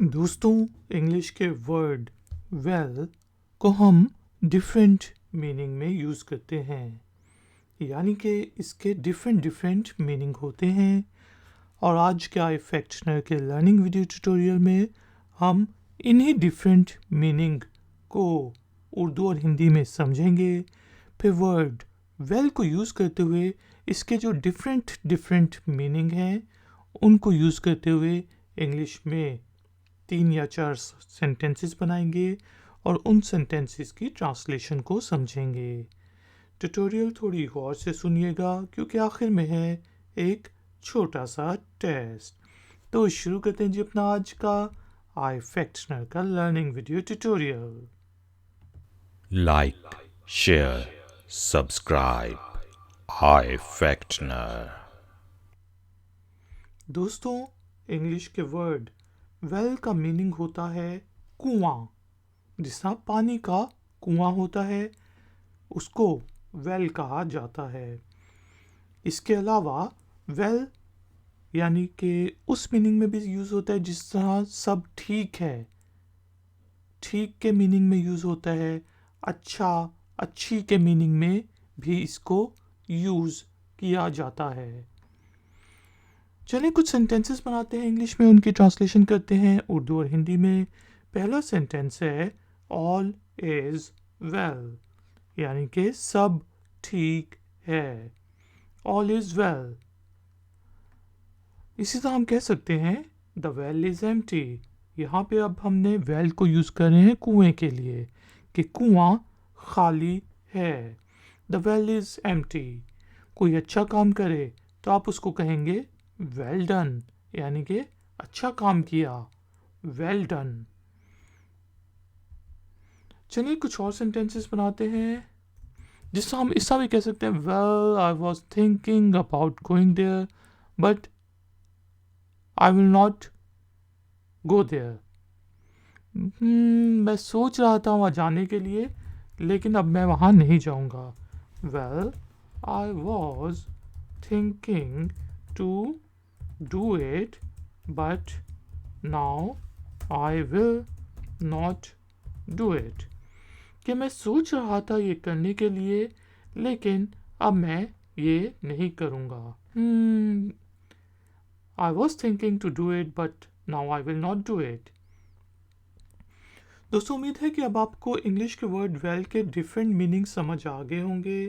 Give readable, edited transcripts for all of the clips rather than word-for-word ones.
दोस्तों, इंग्लिश के word well को हम डिफरेंट मीनिंग में यूज़ करते हैं, यानी कि इसके डिफरेंट मीनिंग होते हैं। और आज के iFactioner के लर्निंग वीडियो ट्यूटोरियल में हम इन्हीं डिफरेंट मीनिंग को उर्दू और हिंदी में समझेंगे। फिर वर्ड वेल को यूज़ करते हुए इसके जो डिफरेंट मीनिंग हैं उनको यूज़ करते हुए इंग्लिश में 3 या 4 सेंटेंसेस बनाएंगे और उन सेंटेंसेस की ट्रांसलेशन को समझेंगे। ट्यूटोरियल थोड़ी गौर से सुनिएगा क्योंकि आखिर में है एक छोटा सा टेस्ट। तो शुरू करते हैं जी अपना आज का iFactioner का learning video tutorial. Like, share, subscribe. iFactioner. दोस्तों, इंग्लिश के वर्ड वेल का मीनिंग होता है कुआं। जिसका पानी का कुआं होता है उसको वेल कहा जाता है। इसके अलावा वेल यानी कि उस मीनिंग में भी यूज़ होता है जिस तरह सब ठीक है, ठीक के मीनिंग में यूज़ होता है। अच्छा, अच्छी के मीनिंग में भी इसको यूज़ किया जाता है। चलिए कुछ सेंटेंसेस बनाते हैं इंग्लिश में, उनकी ट्रांसलेशन करते हैं उर्दू और हिंदी में। पहला सेंटेंस है ऑल इज़ वेल, यानी कि सब ठीक है। All is well. इसी तरह हम कह सकते हैं द वेल इज़ एम्प्टी। यहाँ पे अब हमने वेल को यूज़ कर रहे हैं कुएं के लिए कि कुआं खाली है। The well is empty. कोई अच्छा काम करे तो आप उसको कहेंगे वेल डन, यानी कि अच्छा काम किया, वेल डन। चलिए कुछ और सेंटेंसेस बनाते हैं जिससे हम ऐसा भी कह सकते हैं well I was thinking about going there but I will not go there. मैं सोच रहा था वहाँ जाने के लिए लेकिन अब मैं वहाँ नहीं जाऊँगा। Well I was thinking to do it but now I will not do it. कि मैं सोच रहा था ये करने के लिए लेकिन अब मैं ये नहीं करूँगा। I was thinking to do it but now I will not do it. दोस्तों, उम्मीद है कि अब आपको इंग्लिश के वर्ड वेल के डिफरेंट मीनिंग समझ आ गए होंगे।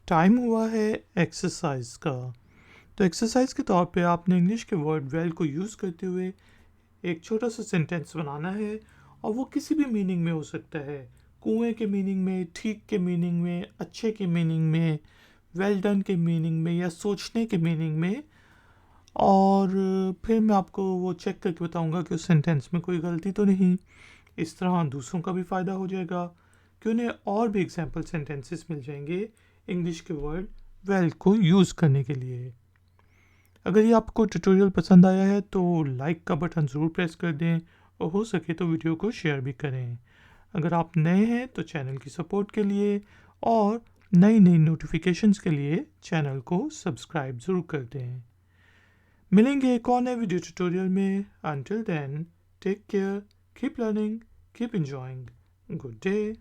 टाइम हुआ है एक्सरसाइज का। तो एक्सरसाइज के तौर पे आपने इंग्लिश के वर्ड वेल को यूज़ करते हुए एक छोटा सा सेंटेंस बनाना है और वो किसी भी मीनिंग में हो सकता है। कुएं के मीनिंग में, ठीक के मीनिंग में, अच्छे के मीनिंग में, वेल डन के मीनिंग में या सोचने के मीनिंग में। और फिर मैं आपको वो चेक करके बताऊंगा कि उस सेंटेंस में कोई गलती तो नहीं। इस तरह दूसरों का भी फ़ायदा हो जाएगा कि उन्हें और भी एग्जाम्पल सेंटेंसेस मिल जाएंगे इंग्लिश के वर्ड वेल को यूज़ करने के लिए। अगर ये आपको ट्यूटोरियल पसंद आया है तो लाइक का बटन ज़रूर प्रेस कर दें और हो सके तो वीडियो को शेयर भी करें। अगर आप नए हैं तो चैनल की सपोर्ट के लिए और नई नोटिफिकेशंस के लिए चैनल को सब्सक्राइब ज़रूर कर दें। मिलेंगे एक और नए वीडियो ट्यूटोरियल में। Until then, take care, keep learning, keep enjoying. Good day.